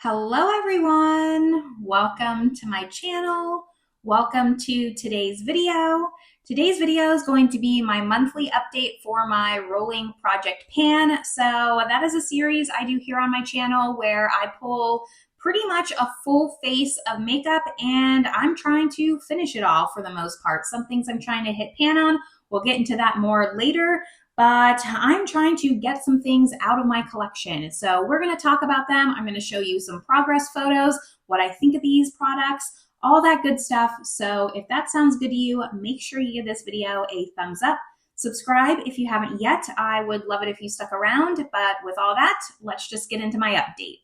Hello everyone, welcome to my channel. Welcome to today's video. Today's video is going to be my monthly update for my rolling project pan. So that is a series I do here on my channel where I pull pretty much a full face of makeup and I'm trying to finish it all for the most part. Some things I'm trying to hit pan on. We'll get into that more later. But I'm trying to get some things out of my collection. So we're going to talk about them. I'm going to show you some progress photos, what I think of these products, all that good stuff. So if that sounds good to you, make sure you give this video a thumbs up. Subscribe if you haven't yet. I would love it if you stuck around. But with all that, let's just get into my update.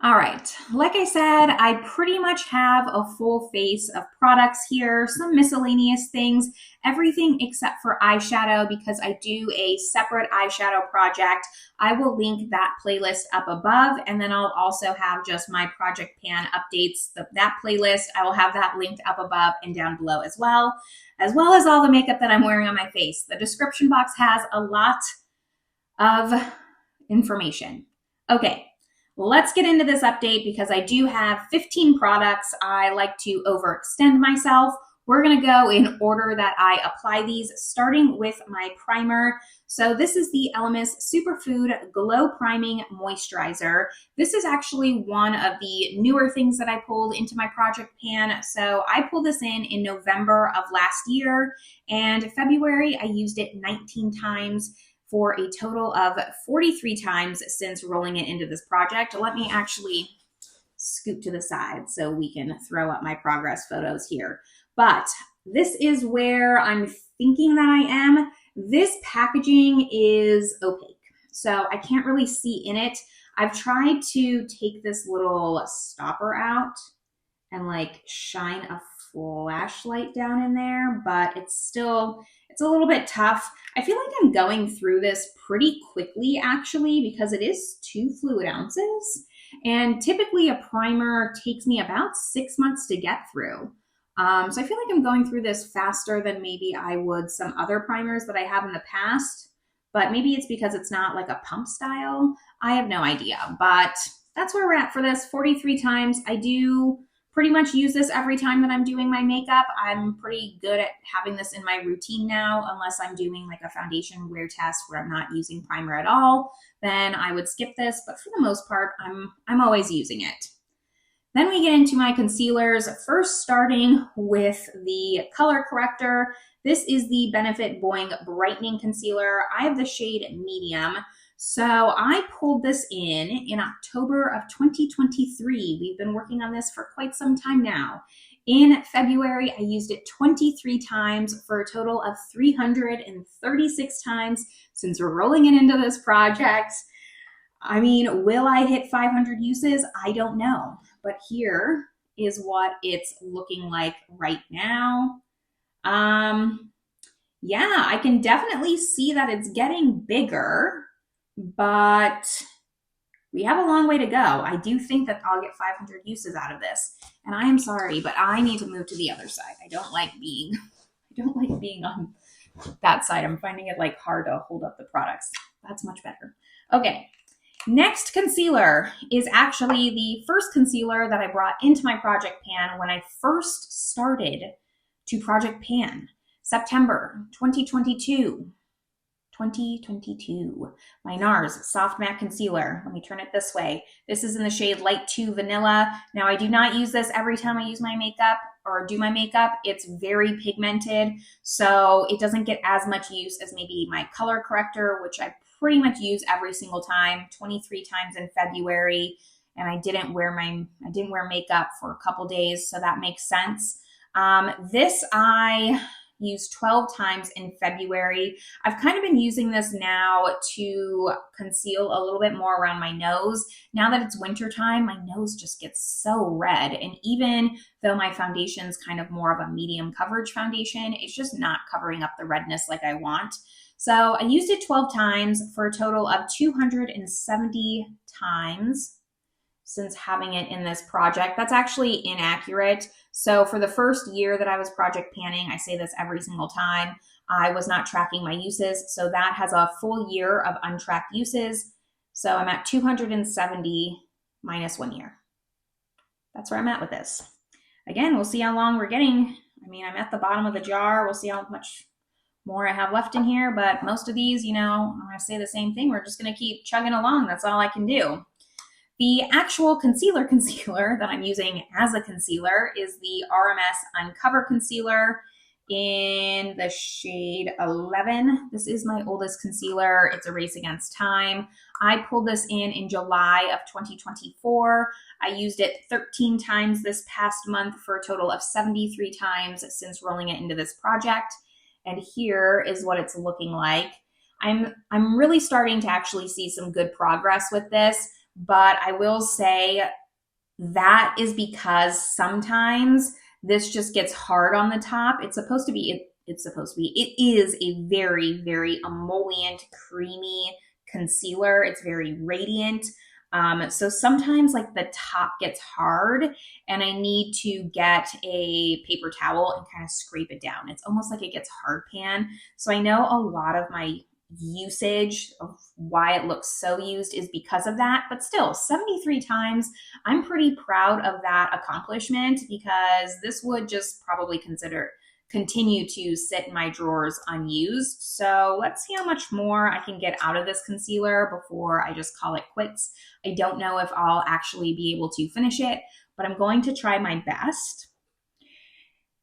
All right, like I said, I pretty much have a full face of products here, some miscellaneous things, everything except for eyeshadow because I do a separate eyeshadow project. I will link that playlist up above, and then I'll also have just my Project Pan updates, that playlist. I will have that linked up above and down below as well as all the makeup that I'm wearing on my face. The description box has a lot of information. Okay. Let's get into this update because I do have 15 products. I like to overextend myself. We're going to go in order that I apply these, starting with my primer. So this is the Elemis Superfood Glow Priming Moisturizer. This is actually one of the newer things that I pulled into my project pan. So I pulled this in November of last year, and February I used it 19 times. For a total of 43 times since rolling it into this project. Let me actually scoot to the side so we can throw up my progress photos here. But this is where I'm thinking that I am. This packaging is opaque, so I can't really see in it. I've tried to take this little stopper out and like shine a flashlight down in there, but it's a little bit tough. I feel like I'm going through this pretty quickly actually because it is 2 fluid ounces. And typically a primer takes me about 6 months to get through. So I feel like I'm going through this faster than maybe I would some other primers that I have in the past. But maybe it's because it's not like a pump style. I have no idea, but that's where we're at for this. 43 times. I do pretty much use this every time that I'm doing my makeup. I'm pretty good at having this in my routine now, unless I'm doing like a foundation wear test where I'm not using primer at all, then I would skip this. But for the most part, I'm always using it. Then we get into my concealers, first starting with the color corrector. This is the Benefit Boiing Brightening Concealer. I have the shade medium. So I pulled this in October of 2023. We've been working on this for quite some time now. In February, I used it 23 times for a total of 336 times since we're rolling it into this project. I mean, will I hit 500 uses? I don't know. But here is what it's looking like right now. Yeah, I can definitely see that it's getting bigger, but we have a long way to go. I do think that I'll get 500 uses out of this. And I am sorry, but I need to move to the other side. I don't like being on that side. I'm finding it like hard to hold up the products. That's much better. Okay. Next concealer is actually the first concealer that I brought into my project pan when I first started to project pan. September 2022. My Nars Soft Matte Concealer. Let me turn it this way. This is in the shade Light 2 Vanilla. Now, I do not use this every time I use my makeup or do my makeup. It's very pigmented, so it doesn't get as much use as maybe my color corrector, which I pretty much use every single time, 23 times in February, and I didn't wear makeup for a couple days, so that makes sense. This I used 12 times in February. I've kind of been using this now to conceal a little bit more around my nose. Now that it's wintertime, my nose just gets so red. And even though my foundation is kind of more of a medium coverage foundation, it's just not covering up the redness like I want. So I used it 12 times for a total of 270 times since having it in this project. That's actually inaccurate. So for the first year that I was project panning, I say this every single time, I was not tracking my uses. So that has a full year of untracked uses. So I'm at 270 minus 1 year. That's where I'm at with this. Again, we'll see how long we're getting. I mean, I'm at the bottom of the jar. We'll see how much more I have left in here, but most of these, you know, I'm going to say the same thing. We're just going to keep chugging along. That's all I can do. The actual concealer that I'm using as a concealer is the RMS Uncover Concealer in the shade 11. This is my oldest concealer. It's a race against time. I pulled this in July of 2024. I used it 13 times this past month for a total of 73 times since rolling it into this project. And here is what it's looking like. I'm really starting to actually see some good progress with this, but I will say that is because sometimes this just gets hard on the top. It is a very, very emollient, creamy concealer. It's very radiant. So sometimes like the top gets hard and I need to get a paper towel and kind of scrape it down. It's almost like it gets hard pan. So I know a lot of my usage of why it looks so used is because of that, but still 73 times, I'm pretty proud of that accomplishment because this would just probably continue to sit in my drawers unused. So let's see how much more I can get out of this concealer before I just call it quits. I don't know if I'll actually be able to finish it, but I'm going to try my best.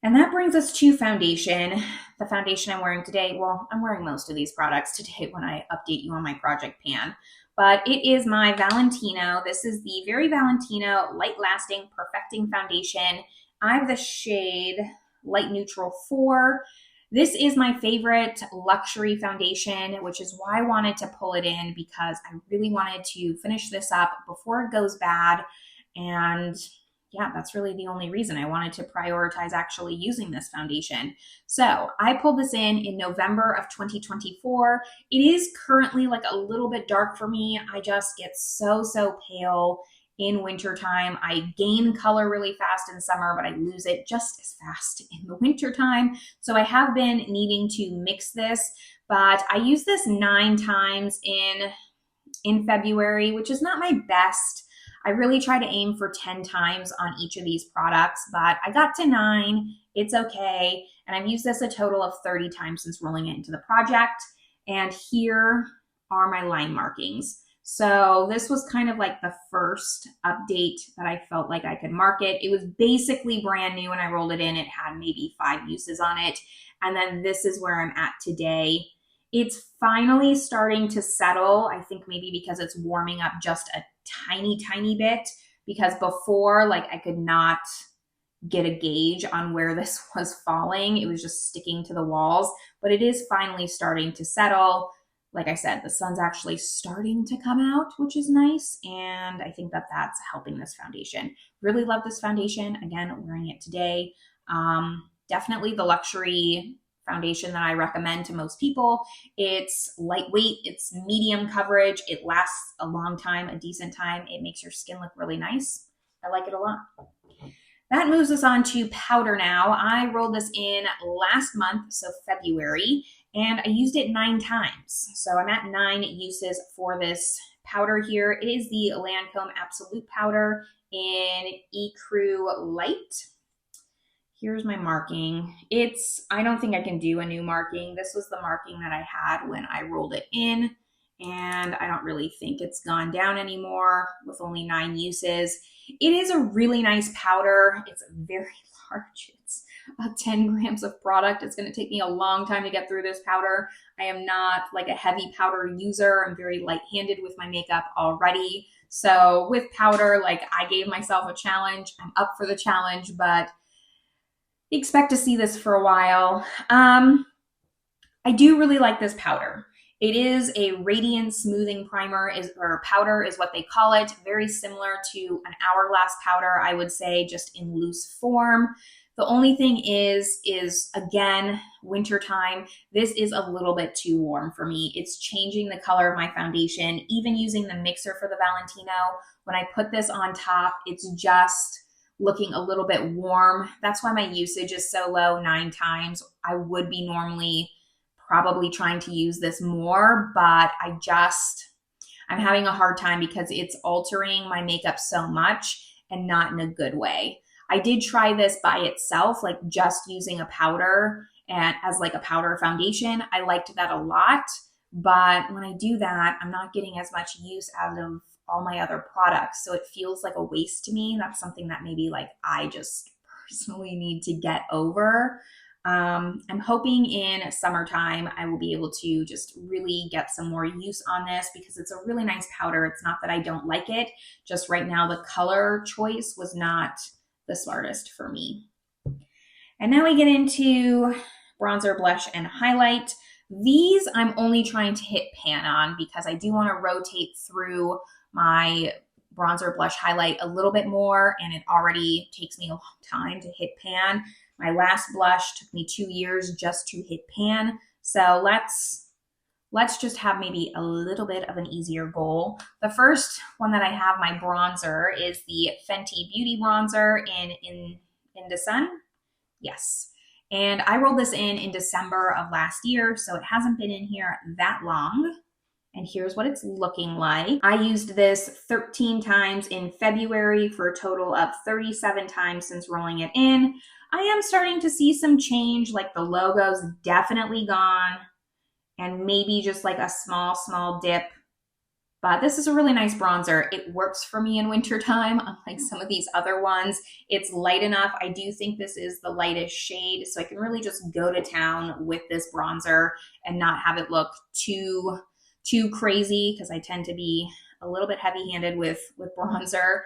And that brings us to foundation. The foundation I'm wearing today, well, I'm wearing most of these products today when I update you on my project pan, but it is my Valentino. This is the Very Valentino Light Lasting Perfecting Foundation. I have the shade Light Neutral 4. This is my favorite luxury foundation, which is why I wanted to pull it in because I really wanted to finish this up before it goes bad. And yeah, that's really the only reason I wanted to prioritize actually using this foundation. So I pulled this in November of 2024. It is currently like a little bit dark for me. I just get so pale in wintertime. I gain color really fast in summer, but I lose it just as fast in the wintertime. So I have been needing to mix this, but I use this 9 times in February, which is not my best. I really try to aim for 10 times on each of these products, but I got to 9. It's okay. And I've used this a total of 30 times since rolling it into the project. And here are my line markings. So this was kind of like the first update that I felt like I could mark it. It was basically brand new when I rolled it in. It had maybe 5 uses on it. And then this is where I'm at today. It's finally starting to settle. I think maybe because it's warming up just a tiny bit, because before, like, I could not get a gauge on where this was falling. It was just sticking to the walls, but it is finally starting to settle. Like I said, the sun's actually starting to come out, which is nice. And I think that that's helping this foundation. Really love this foundation. Again, wearing it today. Definitely the luxury foundation that I recommend to most people. It's lightweight, it's medium coverage, it lasts a long time, a decent time. It makes your skin look really nice. I like it a lot. That moves us on to powder now. I rolled this in last month, so February, and I used it 9 times. So I'm at 9 uses for this powder here. It is the Lancome Absolute Powder in Ecru Light. Here's my marking. I don't think I can do a new marking. This was the marking that I had when I rolled it in, and I don't really think it's gone down anymore with only 9 uses. It is a really nice powder. It's very large. It's about 10 grams of product. It's going to take me a long time to get through this powder. I am not like a heavy powder user. I'm very light-handed with my makeup already. So with powder, like, I gave myself a challenge. I'm up for the challenge, but expect to see this for a while. I do really like this powder. It is a radiant smoothing primer, or powder is what they call it. Very similar to an Hourglass powder, I would say, just in loose form. The only thing is again, wintertime, this is a little bit too warm for me. It's changing the color of my foundation. Even using the mixer for the Valentino, when I put this on top, it's just looking a little bit warm. That's why my usage is so low, 9 times. I would be normally probably trying to use this more, but I'm having a hard time because it's altering my makeup so much and not in a good way. I did try this by itself, like just using a powder and as like a powder foundation. I liked that a lot, but when I do that, I'm not getting as much use out of all my other products. So it feels like a waste to me. That's something that maybe like I just personally need to get over. I'm hoping in summertime I will be able to just really get some more use on this because it's a really nice powder. It's not that I don't like it, just right now the color choice was not the smartest for me. And now we get into bronzer, blush, and highlight. These I'm only trying to hit pan on because I do want to rotate through my bronzer, blush, highlight a little bit more, and it already takes me a long time to hit pan. My last blush took me 2 years just to hit pan. So let's just have maybe a little bit of an easier goal. The first one that I have, my bronzer, is the Fenty Beauty Bronzer in Inda. Yes. And I rolled this in December of last year, so it hasn't been in here that long. And here's what it's looking like. I used this 13 times in February for a total of 37 times since rolling it in. I am starting to see some change, like the logo's definitely gone and maybe just like a small dip. But this is a really nice bronzer. It works for me in wintertime, unlike some of these other ones. It's light enough. I do think this is the lightest shade, so I can really just go to town with this bronzer and not have it look too crazy because I tend to be a little bit heavy-handed with bronzer,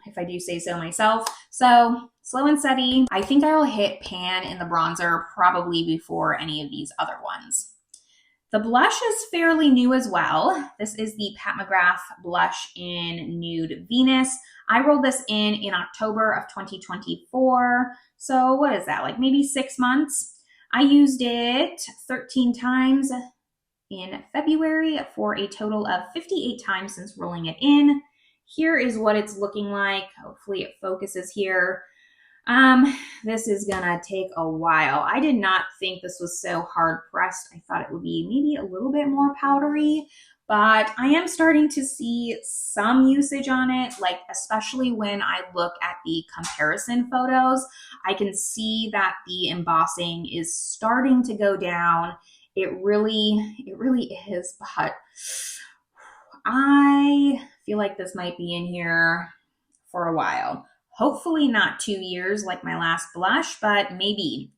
if I do say so myself. So slow and steady. I think I'll hit pan in the bronzer probably before any of these other ones. The blush is fairly new as well. This is the Pat McGrath blush in Nude Venus. I rolled this in October of 2024. So what is that, like maybe 6 months? I used it 13 times in February for a total of 58 times since rolling it in. Here is what it's looking like. Hopefully it focuses here. This is gonna take a while. I did not think this was so hard pressed. I thought it would be maybe a little bit more powdery, but I am starting to see some usage on it, like especially when I look at the comparison photos, I can see that the embossing is starting to go down. It really is, but I feel like this might be in here for a while. Hopefully not 2 years like my last blush, but maybe.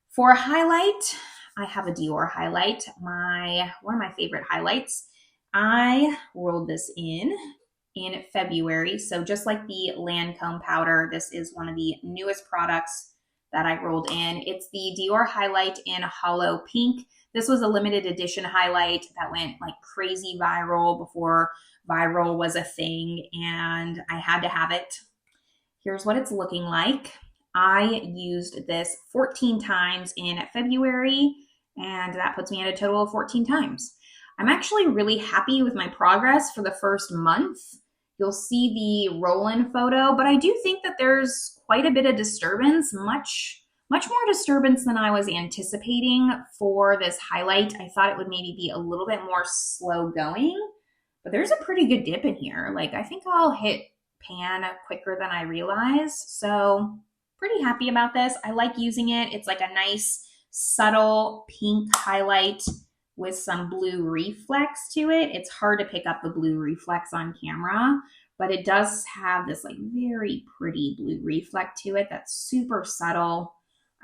For highlight, I have a Dior highlight, one of my favorite highlights. I rolled this in February. So just like the Lancome powder, this is one of the newest products that I rolled in. It's the Dior highlight in Hollow Pink. This was a limited edition highlight that went like crazy viral before viral was a thing, and I had to have it. Here's what it's looking like. I used this 14 times in February, and that puts me at a total of 14 times. I'm actually really happy with my progress for the first month. You'll see the roll-in photo, but I do think that there's quite a bit of disturbance, much more disturbance than I was anticipating for this highlight. I thought it would maybe be a little bit more slow going, but there's a pretty good dip in here. Like, I think I'll hit pan quicker than I realized. So pretty happy about this. I like using it. It's like a nice subtle pink highlight with some blue reflex to it. It's hard to pick up the blue reflex on camera, but it does have this like very pretty blue reflect to it that's super subtle.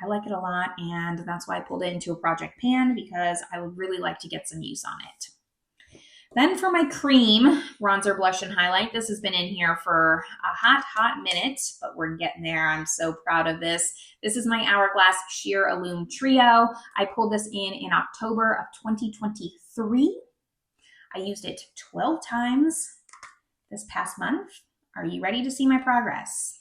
I like it a lot, and that's why I pulled it into a project pan, because I would really like to get some use on it. Then for my cream bronzer, blush, and highlight, this has been in here for a hot minute, but we're getting there. I'm so proud of this. This is my Hourglass Sheer Illume Trio. I pulled this in October of 2023. I used it 12 times this past month. Are you ready to see my progress?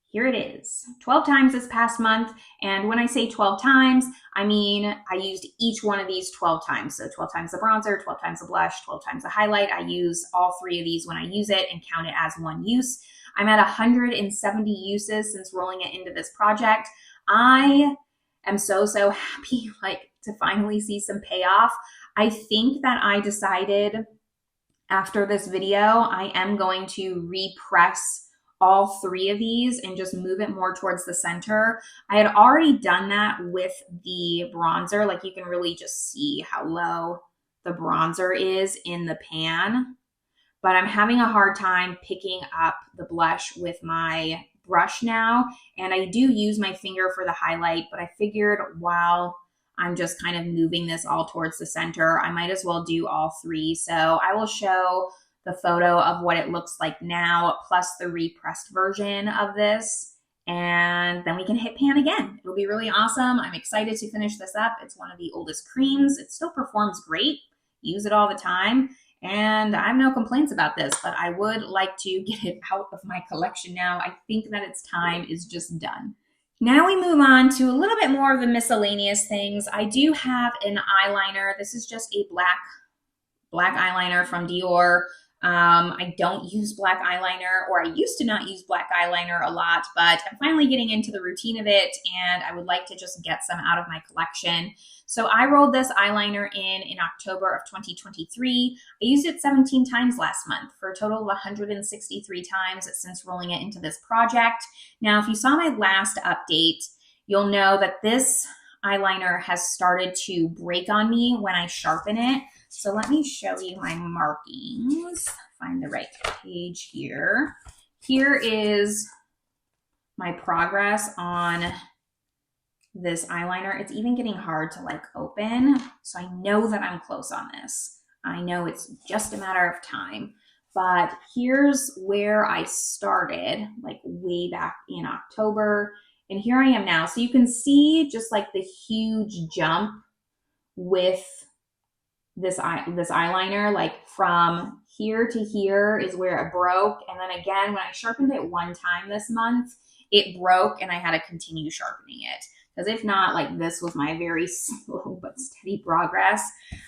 Here it is, 12 times this past month. And when I say 12 times, I mean I used each one of these 12 times. So 12 times the bronzer, 12 times the blush, 12 times the highlight. I use all 3 of these when I use it and count it as one use. I'm at 170 uses since rolling it into this project. I am so happy like to finally see some payoff. I think that I decided after this video, I am going to repress all 3 of these and just move it more towards the center. I had already done that with the bronzer. Like you can really just see how low the bronzer is in the pan, but I'm having a hard time picking up the blush with my brush now. And I do use my finger for the highlight, but I figured while I'm just kind of moving this all towards the center, I might as well do all 3. So I will show the photo of what it looks like now, plus the repressed version of this. And then we can hit pan again. It'll be really awesome. I'm excited to finish this up. It's one of the oldest creams. It still performs great. Use it all the time. And I have no complaints about this, but I would like to get it out of my collection now. I think that its time is just done. Now we move on to a little bit more of the miscellaneous things. I do have an eyeliner. This is just a black eyeliner from Dior. I don't use black eyeliner, or I used to not use black eyeliner a lot, but I'm finally getting into the routine of it, and I would like to just get some out of my collection. So I rolled this eyeliner in October of 2023. I used it 17 times last month for a total of 163 times since rolling it into this project. Now, if you saw my last update, you'll know that this eyeliner has started to break on me when I sharpen it. So let me show you my markings. Find the right page here. Here is my progress on this eyeliner. It's even getting hard to like open. So I know that I'm close on this. I know it's just a matter of time. But here's where I started, like way back in October. And here I am now. So you can see just like the huge jump with this eyeliner, like from here to here is where it broke. And then again, when I sharpened it one time this month, it broke and I had to continue sharpening it. Because if not, like this was my very slow but steady progress.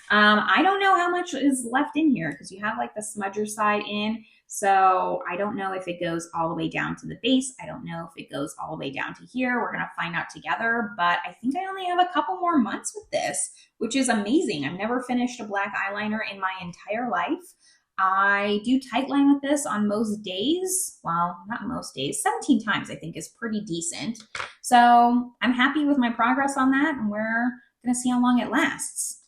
I don't know how much is left in here because you have like the smudger side in. So I don't know if it goes all the way down to the base. I don't know if it goes all the way down to here. We're going to find out together. But I think I only have a couple more months with this, which is amazing. I've never finished a black eyeliner in my entire life. I do tightline with this on most days. Well, not most days. 17 times I think is pretty decent. So I'm happy with my progress on that, and we're going to see how long it lasts.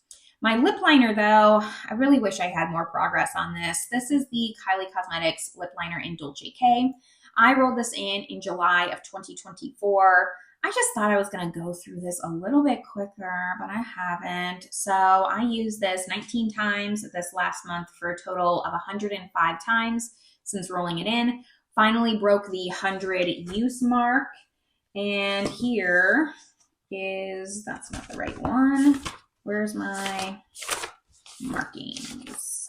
My lip liner, though, I really wish I had more progress on this. This is the Kylie Cosmetics lip liner in Dolce K. I rolled this in July of 2024. I just thought I was going to go through this a little bit quicker, but I haven't. So I used this 19 times this last month for a total of 105 times since rolling it in. Finally broke the 100 use mark. And here is, that's not the right one. Where's my markings?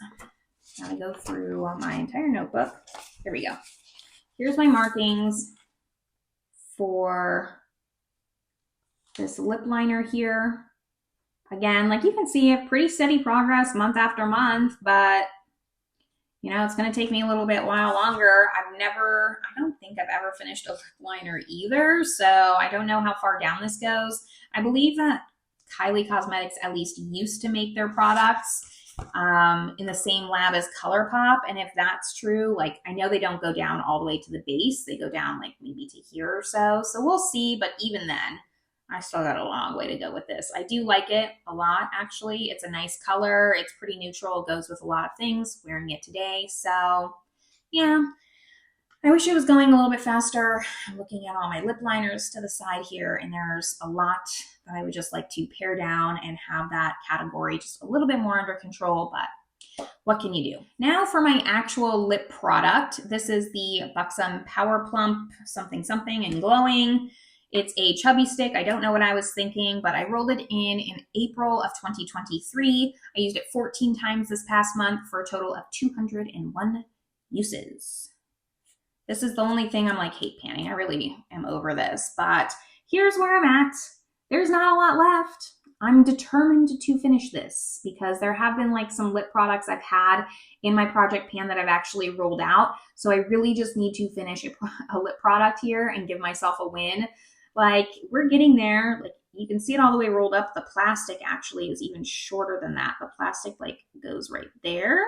Gotta go through my entire notebook. Here we go. Here's my markings for this lip liner here. Again, like you can see, a pretty steady progress month after month, but you know, it's going to take me a little bit while longer. I don't think I've ever finished a lip liner either, so I don't know how far down this goes. I believe that Kylie Cosmetics at least used to make their products in the same lab as Colourpop, and if that's true, like I know they don't go down all the way to the base. They go down like maybe to here or so. So we'll see, but even then, I still got a long way to go with this. I do like it a lot, actually. It's a nice color. It's pretty neutral. It goes with a lot of things. Wearing it today. So, yeah. I wish it was going a little bit faster. I'm looking at all my lip liners to the side here, and there's a lot that I would just like to pare down and have that category just a little bit more under control, but what can you do? Now for my actual lip product. This is the Buxom Power Plump something something and glowing. It's a chubby stick. I don't know what I was thinking, but I rolled it in April of 2023. I used it 14 times this past month for a total of 201 uses. This is the only thing I'm like hate panning. I really am over this, but here's where I'm at. There's not a lot left. I'm determined to finish this because there have been like some lip products I've had in my project pan that I've actually rolled out. So I really just need to finish a lip product here and give myself a win. Like we're getting there. Like you can see it all the way rolled up. The plastic actually is even shorter than that. The plastic like goes right there.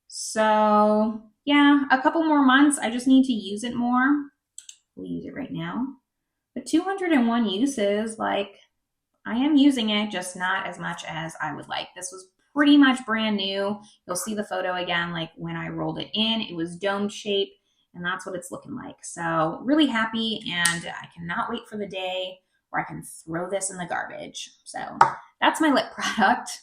So yeah, a couple more months. I just need to use it more. We'll use it right now. But 201 uses, like I am using it, just not as much as I would like. This was pretty much brand new. You'll see the photo again, like when I rolled it in, it was dome shape, and that's what it's looking like. So really happy, and I cannot wait for the day where I can throw this in the garbage. So that's my lip product.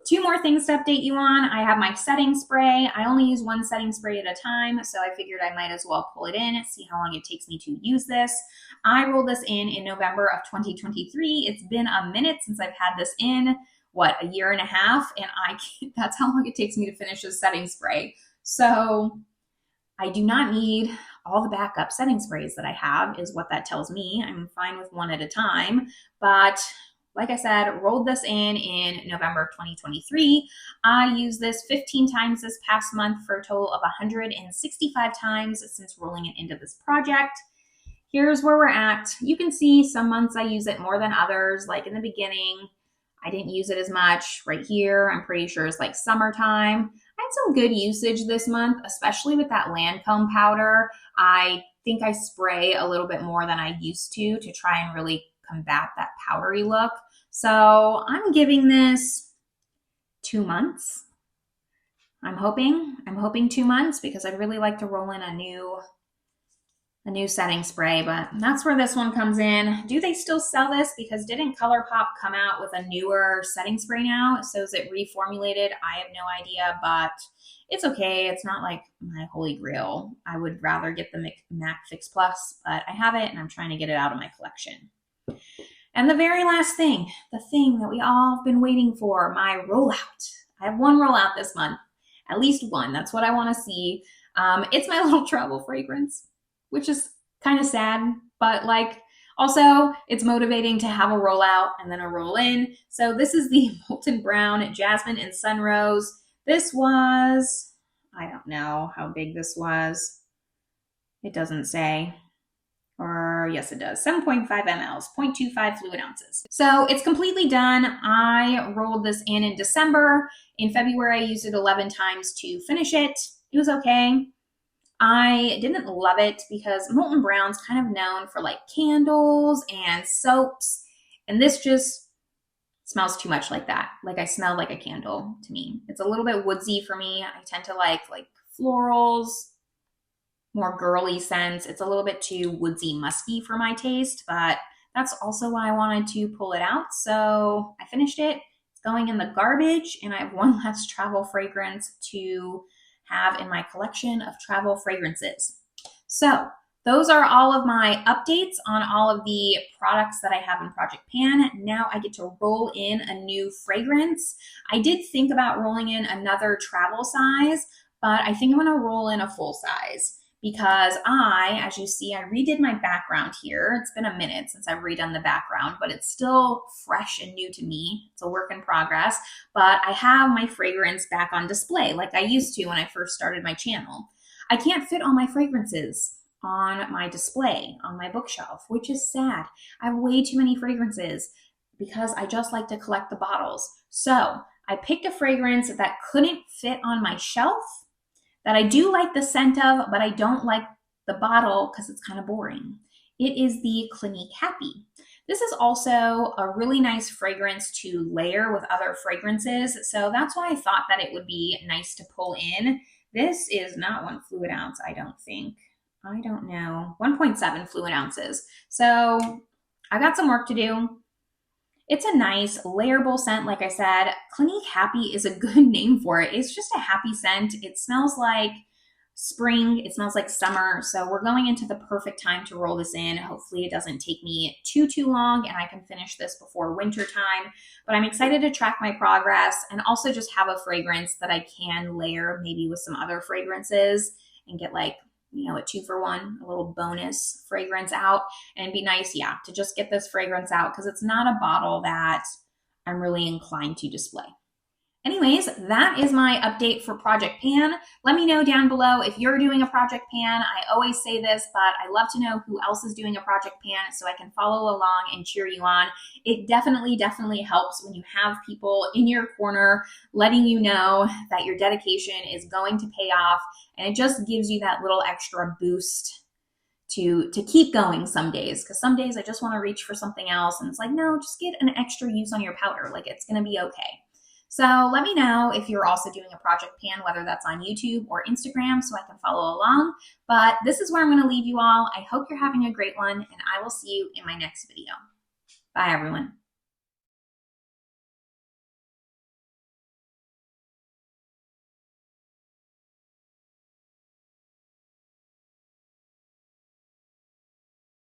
Two more things to update you on. I have my setting spray. I only use one setting spray at a time, so I figured I might as well pull it in and see how long it takes me to use this. I rolled this in November of 2023. It's been a minute since I've had this in, what, a year and a half, and that's how long it takes me to finish this setting spray. So I do not need all the backup setting sprays that I have, is what that tells me. I'm fine with one at a time, but like I said, rolled this in November of 2023. I used this 15 times this past month for a total of 165 times since rolling it into this project. Here's where we're at. You can see some months I use it more than others. Like in the beginning, I didn't use it as much. Right here, I'm pretty sure it's like summertime. I had some good usage this month, especially with that Lancome powder. I think I spray a little bit more than I used to try and really combat that powdery look. So I'm giving this 2 months. I'm hoping 2 months, because I'd really like to roll in a new setting spray, but that's where this one comes in. Do they still sell this? Because didn't Colourpop come out with a newer setting spray now? So is it reformulated? I have no idea, but it's okay. It's not like my holy grail. I would rather get the MAC Fix Plus, but I have it and I'm trying to get it out of my collection. And the very last thing, the thing that we all have been waiting for, my rollout. I have one rollout this month, at least one. That's what I want to see. It's my little travel fragrance, which is kind of sad, but like also it's motivating to have a rollout and then a roll in. So this is the Molton Brown Jasmine and Sunrose. This was, I don't know how big this was. It doesn't say. Or yes, it does. 7.5 mLs, 0.25 fluid ounces. So it's completely done. I rolled this in December. In February, I used it 11 times to finish it. It was okay. I didn't love it because Molton Brown's kind of known for like candles and soaps. And this just smells too much like that. Like I smell like a candle to me. It's a little bit woodsy for me. I tend to like florals, more girly scents. It's a little bit too woodsy, musky for my taste, but that's also why I wanted to pull it out. So I finished it. It's going in the garbage, and I have one last travel fragrance to have in my collection of travel fragrances. So those are all of my updates on all of the products that I have in Project Pan. Now I get to roll in a new fragrance. I did think about rolling in another travel size, but I think I'm gonna roll in a full size, because as you see, I redid my background here. It's been a minute since I've redone the background, but it's still fresh and new to me. It's a work in progress, but I have my fragrance back on display like I used to when I first started my channel. I can't fit all my fragrances on my display, on my bookshelf, which is sad. I have way too many fragrances because I just like to collect the bottles. So I picked a fragrance that couldn't fit on my shelf, that I do like the scent of, but I don't like the bottle because it's kind of boring. It is the Clinique Happy. This is also a really nice fragrance to layer with other fragrances, so that's why I thought that it would be nice to pull in. This is not 1 fluid ounce, I don't think. I don't know. 1.7 fluid ounces. So I got some work to do. It's a nice layerable scent. Like I said, Clinique Happy is a good name for it. It's just a happy scent. It smells like spring. It smells like summer. So we're going into the perfect time to roll this in. Hopefully it doesn't take me too long and I can finish this before winter time. But I'm excited to track my progress and also just have a fragrance that I can layer maybe with some other fragrances and get like, you know, a 2-for-1, a little bonus fragrance out. And it'd be nice, yeah, to just get this fragrance out because it's not a bottle that I'm really inclined to display. Anyways, that is my update for Project Pan. Let me know down below if you're doing a Project Pan. I always say this, but I love to know who else is doing a Project Pan so I can follow along and cheer you on. It definitely helps when you have people in your corner letting you know that your dedication is going to pay off, and it just gives you that little extra boost to keep going some days, because some days I just want to reach for something else and it's like, no, just get an extra use on your powder. Like, it's going to be okay. So let me know if you're also doing a Project Pan, whether that's on YouTube or Instagram, so I can follow along. But this is where I'm going to leave you all. I hope you're having a great one, and I will see you in my next video. Bye, everyone.